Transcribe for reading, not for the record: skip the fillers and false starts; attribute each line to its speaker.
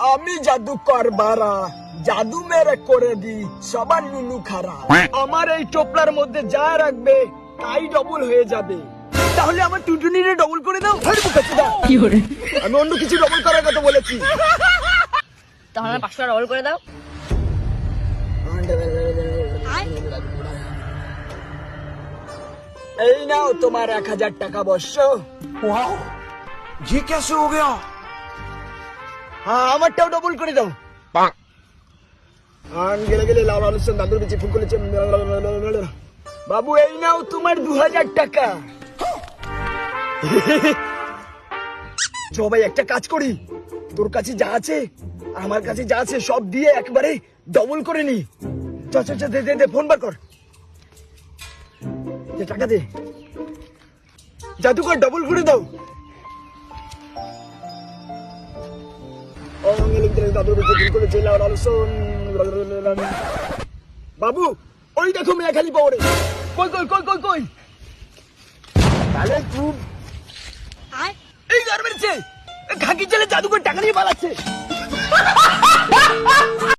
Speaker 1: আমি জাদুকর বারা, জাদু মেরে করে দি সবার নুনু খারাপ। আমার এই টোপলার মধ্যে যা রাখবে তাই ডবল হয়ে যাবে। তাহলে আমার টুটুনিরে ডবল করে দাও। আমি অন্য কিছু ডবল করার কথা বলেছি।
Speaker 2: তাহলে 500 টাকা ডবল করে দাও।
Speaker 1: এই নাও তোমার 1000 টাকা বর্ষ।
Speaker 3: ये कैसे हो गया?
Speaker 1: হ্যাঁ, আমারটাও ডবল করে দাও। গেলে গেলে লাল আলুসন দাদুর বিচি ফুল করেছে। বাবু এই নাও তোমার 2000 টাকা। চ ভাই একটা কাজ করি, তোর কাছে যা আছে আমার কাছে যা আছে সব দিয়ে একবারে ডবল করে নি। চ চ চ, দে দে দে, ফোন বার কর, দে টাকা দে। জাদুকর ডবল করে দাও। বাবু ওই দেখো মেয়াখালী পাওয়ারে। কই কই কই কই কই তাহলে তুই এই গার্মেন্টসে খাকি ছেলে জাদুকর টাকা নিয়ে পালাচ্ছে।